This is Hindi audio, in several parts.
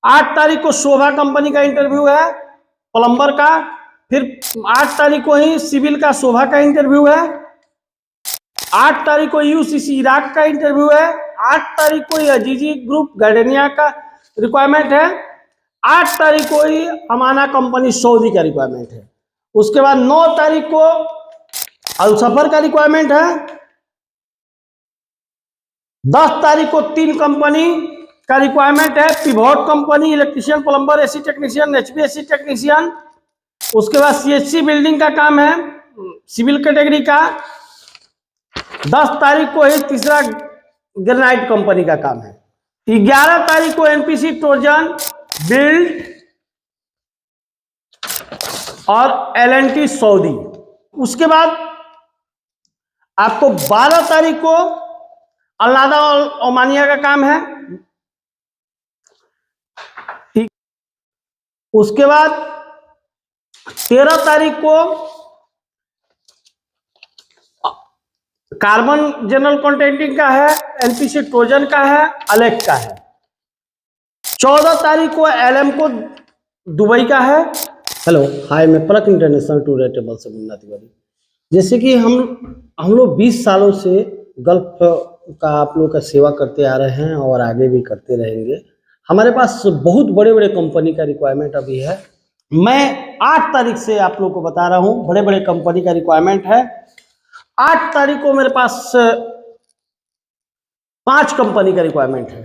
8 तारीख को शोभा कंपनी का इंटरव्यू है प्लम्बर का। फिर 8 तारीख को ही सिविल का शोभा का इंटरव्यू है। 8 तारीख को यूसीसी इराक का इंटरव्यू है। 8 तारीख को अजीजी ग्रुप गार्डेनिया का रिक्वायरमेंट है। 8 तारीख को ही अमाना कंपनी सऊदी का रिक्वायरमेंट है। उसके बाद 9 तारीख को अलसफर का रिक्वायरमेंट है। 10 तारीख को 3 कंपनी का रिक्वायरमेंट है, pivot company, electrician, plumber, AC technician, HVAC technician. उसके बाद सीएचसी बिल्डिंग का काम है सिविल कैटेगरी का। 10 तारीख को ही तीसरा ग्रेनाइट कंपनी का काम है। 11 तारीख को एनपीसी ट्रोजन बिल्ड और एलएनटी सऊदी। उसके बाद आपको 12 तारीख को अल्लादा और ओमानिया का काम है। उसके बाद 13 तारीख को कार्बन जनरल कॉन्ट्रैक्टिंग का है, एनपीसी ट्रोजन का है, अलेक का है। 14 तारीख को एलएमको दुबई का है। हेलो हाय, मैं पलक इंटरनेशनल टूर एंड ट्रैवल से मुन्ना तिवारी। जैसे कि हम लोग 20 सालों से गल्फ का आप लोग का सेवा करते आ रहे हैं और आगे भी करते रहेंगे। हमारे पास बहुत बड़े बड़े कंपनी का रिक्वायरमेंट अभी है। मैं 8 तारीख से आप लोग को बता रहा हूँ, बड़े बड़े कंपनी का रिक्वायरमेंट है। 8 तारीख को मेरे पास 5 कंपनी का रिक्वायरमेंट है,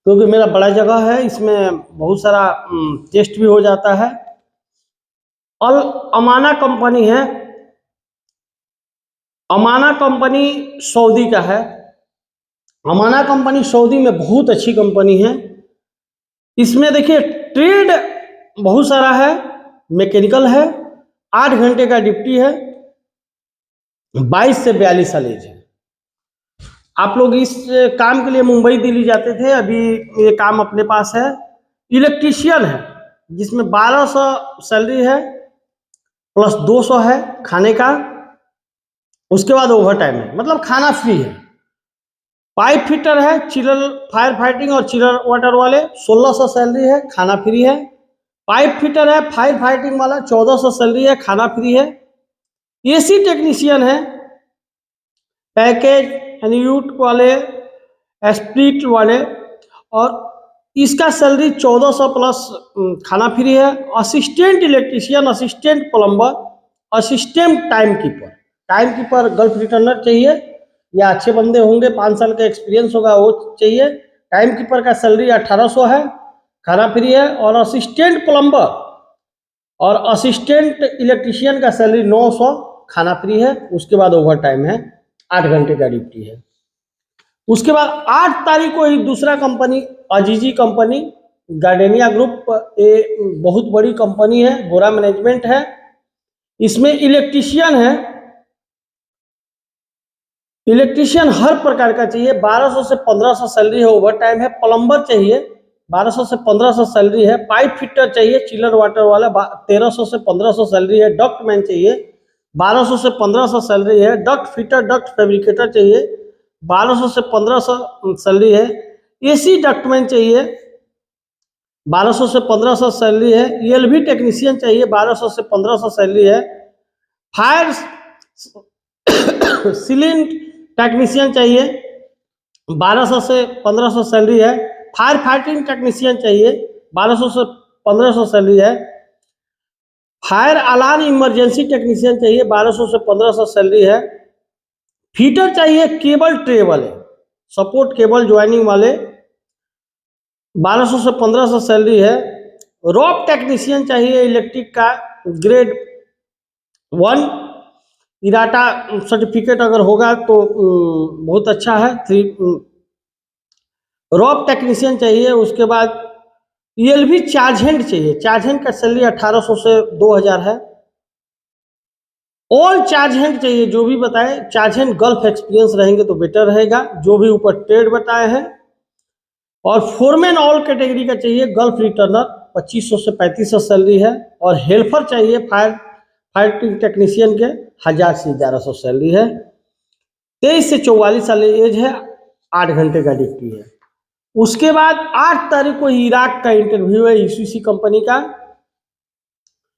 क्योंकि मेरा बड़ा जगह है, इसमें बहुत सारा टेस्ट भी हो जाता है। अल अमाना कंपनी है, अमाना कंपनी सऊदी का है। अमाना कंपनी सऊदी में बहुत अच्छी कंपनी है। इसमें देखिए ट्रेड बहुत सारा है, मैकेनिकल है, 8 घंटे का ड्यूटी है, 22 से 42 साल एज है। आप लोग इस काम के लिए मुंबई दिल्ली जाते थे, अभी ये काम अपने पास है। इलेक्ट्रीशियन है जिसमें 1200 सैलरी है प्लस 200 है खाने का। उसके बाद ओवर टाइम है, मतलब खाना फ्री है। पाइप फिटर है, चिलर फायर फाइटिंग और चिलर वाटर वाले 1600 सैलरी है, खाना फ्री है। पाइप फिटर है फायर फाइटिंग वाला 1400 सैलरी है, खाना फ्री है। एसी टेक्नीशियन है, पैकेज एन्यूट वाले, स्प्लिट वाले, और इसका सैलरी 1400 प्लस खाना फ्री है। Assistant electrician, assistant plumber, assistant time keeper gulf returner चाहिए या अच्छे बंदे होंगे, 5 साल का एक्सपीरियंस होगा वो चाहिए। टाइम कीपर का सैलरी 1800 है, खाना फ्री है। और असिस्टेंट प्लम्बर और असिस्टेंट इलेक्ट्रीशियन का सैलरी 900, खाना फ्री है। उसके बाद ओवर टाइम है, 8 घंटे का ड्यूटी है। उसके बाद 8 तारीख को ही दूसरा कंपनी अजीजी कंपनी गार्डेनिया ग्रुप, ये बहुत बड़ी कंपनी है, गोरा मैनेजमेंट है। इसमें इलेक्ट्रीशियन है, इलेक्ट्रीशियन हर प्रकार का चाहिए, 1200 से 1500 सैलरी है, ओवर टाइम है। प्लम्बर चाहिए 1200 से 1500 सैलरी है। पाइप फिटर चाहिए चिलर वाटर वाला 1300 से 1500 सैलरी है। डक्ट मैन चाहिए 1200 से 1500 सैलरी है। डक्ट फिटर डक्ट फैब्रिकेटर चाहिए 1200 से 1500 सैलरी है। एसी डक्टमैन चाहिए 1200 से 1500 सैलरी है। ईएलवी टेक्नीशियन चाहिए 1200 से 1500 सैलरी है। फायर सीलिंग टेक्नीशियन चाहिए 1200 से 1500 सैलरी है। फायर फाइटिंग टेक्नीशियन चाहिए 1200 से 1500 सैलरी है। फायर अलार्म इमरजेंसी टेक्नीशियन चाहिए 1200 से 1500 सैलरी है। फीटर चाहिए केबल ट्रे वाले, सपोर्ट केबल ज्वाइनिंग वाले 1200 से 1500 सैलरी है। रॉक टेक्नीशियन चाहिए इलेक्ट्रिक का ग्रेड 1, इराटा सर्टिफिकेट अगर होगा तो बहुत अच्छा है। 3 रॉक टेक्नीशियन चाहिए। उसके बाद ईएलवी चार्ज हैंड चाहिए, चार्ज हैंड का सैलरी 1800 से 2000 है। ऑल चार्ज हैंड चाहिए, जो भी बताए चार्ज हैंड गल्फ एक्सपीरियंस रहेंगे तो बेटर रहेगा, जो भी ऊपर ट्रेड बताए हैं। और फोरमैन ऑल कैटेगरी का चाहिए गल्फ रिटर्नर 2500 से 3500 सैलरी है। और हेल्पर चाहिए फायर टेक्नीशियन के 1000 से 1100 सैलरी है। 23 से 44 साल एज है, 8 घंटे का ड्यूटी है। उसके बाद 8 तारीख को इराक का इंटरव्यू है यूसीसी कंपनी का।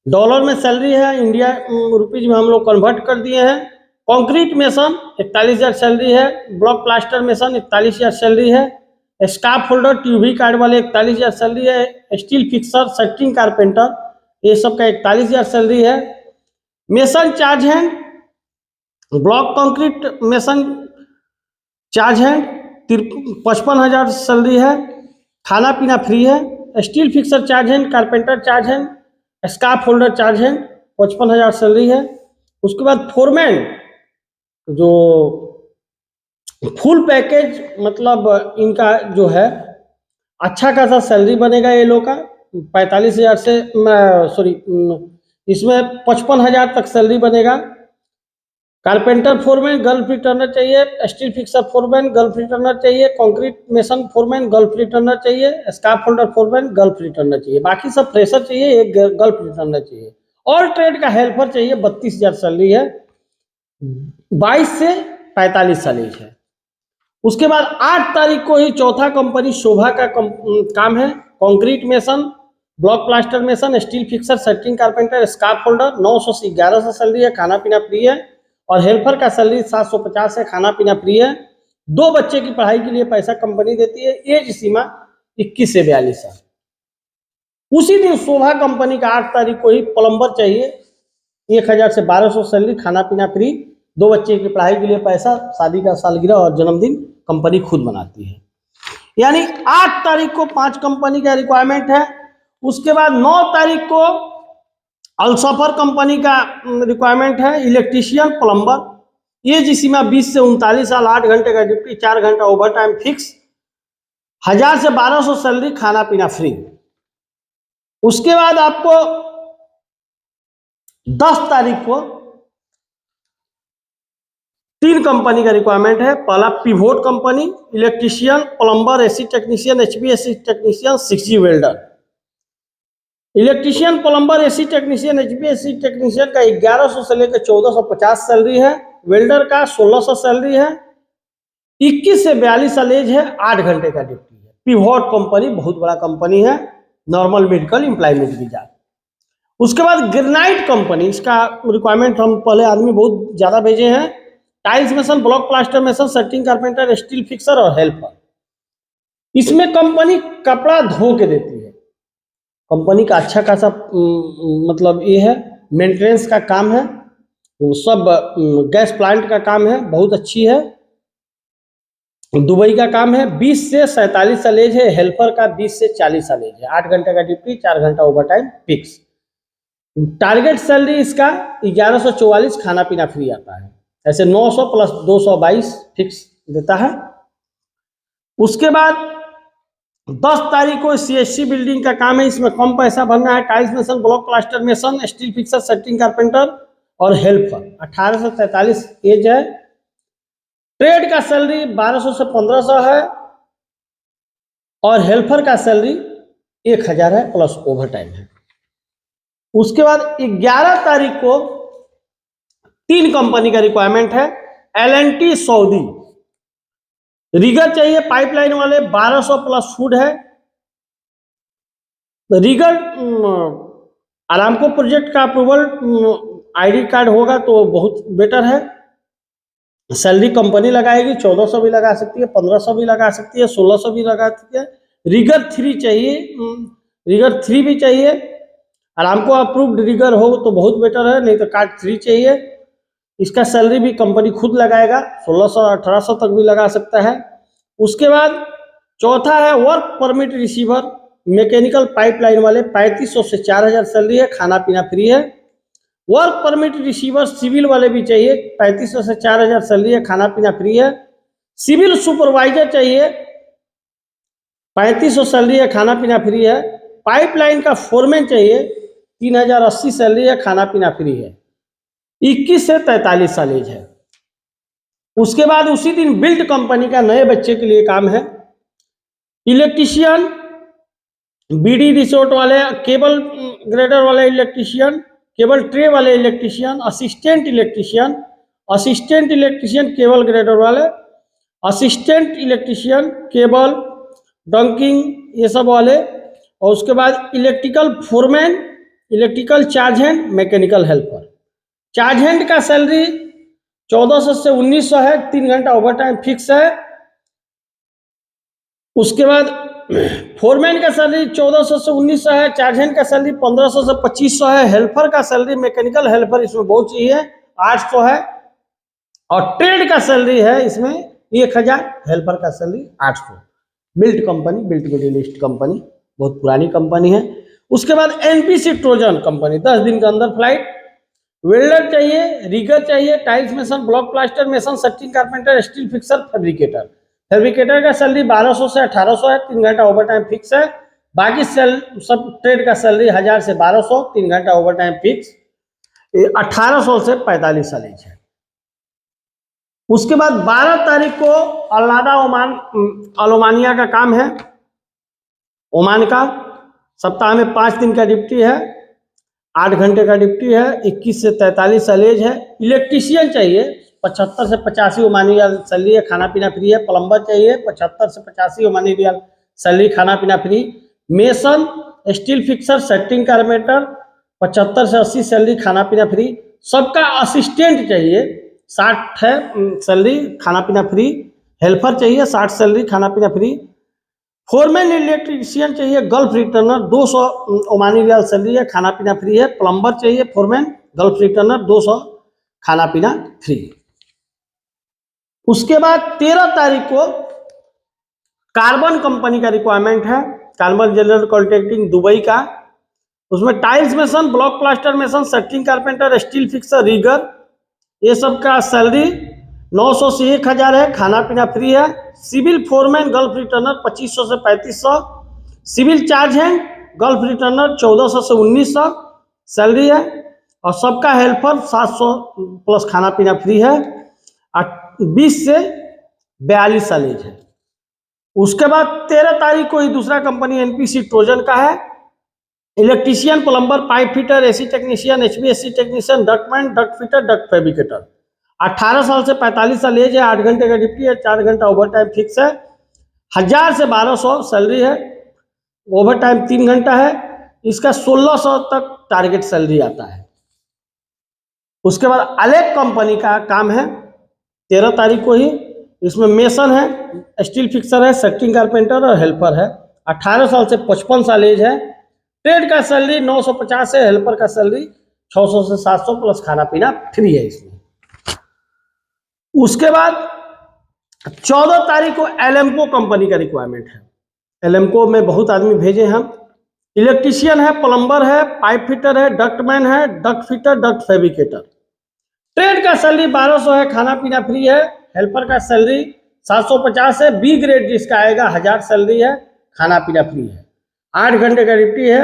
डॉलर में सैलरी है, इंडिया रुपीज में हम लोग कन्वर्ट कर दिए हैं। कंक्रीट मेसन 41,000 सैलरी है। ब्लॉक प्लास्टर मेसन 41,000 सैलरी है। स्टाफ होल्डर ट्यूबी कार्ड वाले 41,000 सैलरी है। स्टील फिक्सर सेटिंग कारपेंटर ये सब का 41,000 सैलरी है। Mason charge hand, block concrete mason charge hand 55,000 salary है। खाना पीना फ्री है। Steel fixer charge hand, carpenter charge hand, staff holder charge hand 55,000 salary है। उसके बाद फोरमैन जो फुल पैकेज मतलब इनका जो है अच्छा खासा सैलरी बनेगा ये लोग का 45,000 से सॉरी इसमें 55,000 तक सैलरी बनेगा। कारपेंटर फोरमैन गल्फ रिटर्नर चाहिए। Steel fixer foreman Gulf returner चाहिए। Concrete mason foreman Gulf returner चाहिए। Staff holder foreman Gulf returner चाहिए। बाकी सब फ्रेशर चाहिए, एक गल्फ रिटर्नर चाहिए। और ट्रेड का हेल्पर चाहिए 32,000 सैलरी है। 22 से 45 साल एज है। उसके बाद 8 तारीख को ही चौथा कंपनी शोभा का काम है। Concrete mason, block plaster mason, steel fixer setting carpenter, staff holder 900 से 1100 सैलरी है। खाना पीना फ्री है। और हेल्पर का सैलरी 750 है। खाना पीना फ्री है। 2 बच्चे की पढ़ाई के लिए पैसा कंपनी देती है। एज सीमा 21 से 42 साल। उसी दिन शोभा कंपनी का 8 तारीख को ही प्लम्बर चाहिए 1,000 से 1,200 सैलरी, खाना पीना फ्री, 2 बच्चे की पढ़ाई के लिए पैसा, शादी का सालगिरह और जन्मदिन कंपनी खुद बनाती है। यानी 8 तारीख को 5 कंपनी का रिक्वायरमेंट है। उसके बाद 9 तारीख को अल्सफर कंपनी का रिक्वायरमेंट है। इलेक्ट्रीशियन प्लम्बर एज सीमा 20 से 39 साल, 8 घंटे का ड्यूटी, 4 घंटा ओवर टाइम फिक्स, 1,000 से 1,200 सैलरी, खाना पीना फ्री। उसके बाद आपको 10 तारीख को 3 कंपनी का रिक्वायरमेंट है। पहला pivot company, electrician plumber AC technician, HPAC technician, 6G welder. Electrician plumber AC technician HPAC technician का 1100 से लेकर 1450 सैलरी है। वेल्डर का 1600 सैलरी है। 21 से 42 साल एज है। 8 घंटे का ड्यूटी है। पिवोट कंपनी बहुत बड़ा कंपनी है। Normal medical employment visa. उसके बाद ग्रेनाइट कंपनी, इसका रिक्वायरमेंट हम पहले आदमी बहुत ज्यादा भेजे हैं। Tiles mason, block plaster mason, setting carpenter, steel fixer और हेल्पर। इसमें कंपनी कपड़ा धो के देती है। कंपनी का अच्छा खासा मतलब ये है, मेंटेनेंस का काम है, सब गैस प्लांट का काम है, बहुत अच्छी है। दुबई का काम है। 20 से 47 साल एज है। हेल्पर का 20 से 40 साल एज है। 8 घंटे का ड्यूटी, 4 घंटा over time fix. Target salary इसका 1144, खाना पीना फ्री आता है। ऐसे 900 प्लस 222 फिक्स देता है। उसके बाद 10 तारीख को सीएससी बिल्डिंग का काम है। इसमें कम पैसा भरना है। Tiles mason, block plaster mason, steel fixer, setting carpenter और हेल्पर। 18 से 43 एज है। ट्रेड का सैलरी 1200 से 1500 है। और हेल्पर का सैलरी 1,000 है प्लस ओवर टाइम है। उसके बाद 11 तारीख को 3 कंपनी का रिक्वायरमेंट है। L&T सऊदी, रिगर चाहिए पाइपलाइन वाले, 1200 प्लस फूड है। रिगर आरामको प्रोजेक्ट का अप्रूवल आईडी कार्ड होगा तो बहुत बेटर है। सैलरी कंपनी लगाएगी, 1400 भी लगा सकती है, 1500 भी लगा सकती है, 1600 भी लगा सकती है। रिगर 3 चाहिए, रिगर 3 भी चाहिए। आरामको अप्रूव्ड रिगर हो तो बहुत बेटर है, नहीं तो कार्ड 3 चाहिए। इसका सैलरी भी कंपनी खुद लगाएगा, 1600-1800 तक भी लगा सकता है। उसके बाद चौथा है work permit receiver, mechanical pipeline वाले, 3500 से 4000 सैलरी है। खाना पीना फ्री है। वर्क परमिट रिसीवर सिविल वाले भी चाहिए, 3500 से 4000 सैलरी है। खाना पीना फ्री है। सिविल सुपरवाइजर चाहिए, 3500 सैलरी है। खाना पीना फ्री है। पाइपलाइन का फोरमैन चाहिए, 3080 सैलरी है। खाना पीना फ्री है। 21 से 43 साल एज है। उसके बाद उसी दिन बिल्ड कंपनी का नए बच्चे के लिए काम है। इलेक्ट्रीशियन, बीडी रिसोर्ट वाले, केबल ग्रेडर वाले इलेक्ट्रीशियन, केबल ट्रे वाले electrician, assistant electrician, cable grader वाले, असिस्टेंट इलेक्ट्रीशियन, केबल डंकिंग ये सब वाले, और उसके बाद electrical foreman, electrical charge hand, mechanical helper. Charge hand का सैलरी 1400 से 1900 है, 3 घंटा ओवर टाइम फिक्स है। उसके बाद फोरमैन का सैलरी 1400 से 1900 है, चार्ज हैंड का सैलरी 1500 से 2500 है, हेल्पर का सैलरी, मैकेनिकल हेल्पर इसमें बहुत चाहिए, 800 है, और ट्रेड का सैलरी है इसमें 1000, हेल्पर का salary 800। Built company, built middle east company, बहुत पुरानी कंपनी है। उसके बाद एनपीसी ट्रोजन कंपनी, 10 दिन के अंदर फ्लाइट। वेल्डर चाहिए, रिगर चाहिए, tiles mason, block plaster mason, सेक्टिंग carpenter, steel fixer, fabricator. Fabricator का सैलरी 1200 से 1800 है, 3 घंटा ओवर टाइम फिक्स है। बाकी सब ट्रेड का सैलरी 1000 से 1200, 3 घंटा ओवर टाइम फिक्स। 1800 से 45 सैलरी है। उसके बाद 12 तारीख को अल्लादा ओमान, अलोमानिया का काम है, ओमान का। सप्ताह में 5 दिन का ड्यूटी है, 8 घंटे का ड्यूटी है, 21 से 43 सैलेज है। इलेक्ट्रीशियन चाहिए, 75 से 85 ओमानी रियाल सैलरी है, खाना पीना फ्री है। प्लम्बर चाहिए, 75 से 85 ओमानी रियाल सैलरी, खाना पीना free. Mason, steel fixer, setting carpenter 75 से 80 सैलरी, खाना पीना फ्री। सबका असिस्टेंट चाहिए, 60 है सैलरी, खाना पीना फ्री। हेल्पर चाहिए 60 सैलरी, खाना पीना फ्री। फोरमैन इलेक्ट्रीशियन चाहिए, gulf returner 200 Omani riyal salary है, खाना पीना फ्री है। प्लम्बर चाहिए फोरमैन, गल्फ रिटर्नर 200, खाना पीना फ्री। उसके बाद 13 तारीख को कार्बन कंपनी का रिक्वायरमेंट है, कार्बन जनरल कॉन्ट्रैक्टिंग दुबई का। उसमें tiles mason, block plaster mason, सेक्टिंग कारपेंटर, स्टील फिक्सर, रिगर, ये सब का सैलरी 900 से 1000 है, खाना पीना फ्री है। सिविल फोरमैन, गल्फ रिटर्नर 2500 से 3500। Civil charge hand, Gulf returner 1400 से 1900 सैलरी है, और सबका हेल्पर 700 प्लस खाना पीना फ्री है। 20 से 42 सैलरी है। उसके बाद 13 तारीख को ही दूसरा कंपनी एनपीसी ट्रोजन का है, electrician, plumber, pipe fitter, AC technician, HVAC technician, ductman, duct fitter, duct fabricator. 18 साल से 45 साल एज है, 8 घंटे का ड्यूटी है, 4 घंटा ओवर टाइम फिक्स है। 1000 से 1200 सैलरी है, ओवर टाइम 3 घंटा है। इसका 1600 तक टारगेट सैलरी आता है। उसके बाद अलेक कंपनी का काम है 13 तारीख को ही। इसमें मेसन है, स्टील फिक्सर है, सेक्टिंग कारपेंटर और हेल्पर है। 18 साल से 55 साल एज है। ट्रेड का सैलरी 950 है, हेल्पर का सैलरी 600 से 700 प्लस खाना पीना फ्री है इसमें। उसके बाद 14 तारीख को एलेम्को कंपनी का रिक्वायरमेंट है। एलेम्को में बहुत आदमी भेजे हम। इलेक्ट्रीशियन है, प्लम्बर है, पाइप फिटर है, डक्टमैन है, duct fitter, duct fabricator. Trade का सैलरी 1200 है, खाना पीना फ्री है। हेल्पर का सैलरी 750 है। बी ग्रेड जिसका आएगा 1000 सैलरी है, खाना पीना फ्री है। 8 घंटे का ड्यूटी है,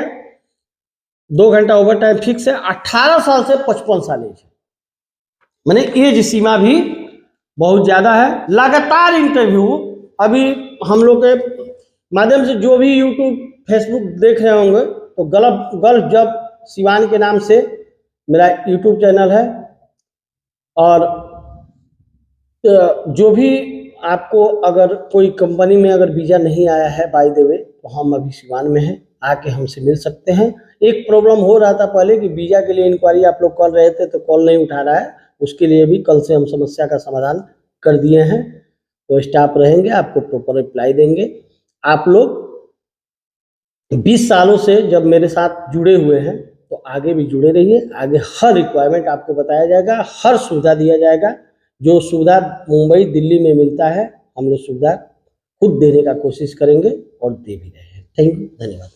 2 घंटा ओवर टाइम फिक्स है। 18 साल से 55 साल एज है, मैंने एज सीमा भी बहुत ज़्यादा है। लगातार इंटरव्यू अभी हम लोग के माध्यम से जो भी यूट्यूब फेसबुक देख रहे होंगे, तो गल्फ जॉब सिवान के नाम से मेरा यूट्यूब चैनल है। और जो भी आपको अगर कोई कंपनी में अगर वीज़ा नहीं आया है बाय द वे, तो हम अभी सिवान में हैं, आके हमसे मिल सकते हैं। एक प्रॉब्लम हो रहा था पहले कि वीज़ा के लिए इंक्वायरी आप लोग कर रहे थे तो कॉल नहीं उठा रहा है, उसके लिए भी कल से हम समस्या का समाधान कर दिए हैं। तो स्टाफ रहेंगे, आपको प्रॉपर रिप्लाई देंगे। आप लोग 20 सालों से जब मेरे साथ जुड़े हुए हैं, तो आगे भी जुड़े रहिए। आगे हर रिक्वायरमेंट आपको बताया जाएगा, हर सुविधा दिया जाएगा। जो सुविधा मुंबई दिल्ली में मिलता है, हम लोग सुविधा खुद देने का कोशिश करेंगे और दे भी रहे हैं। थैंक यू, धन्यवाद।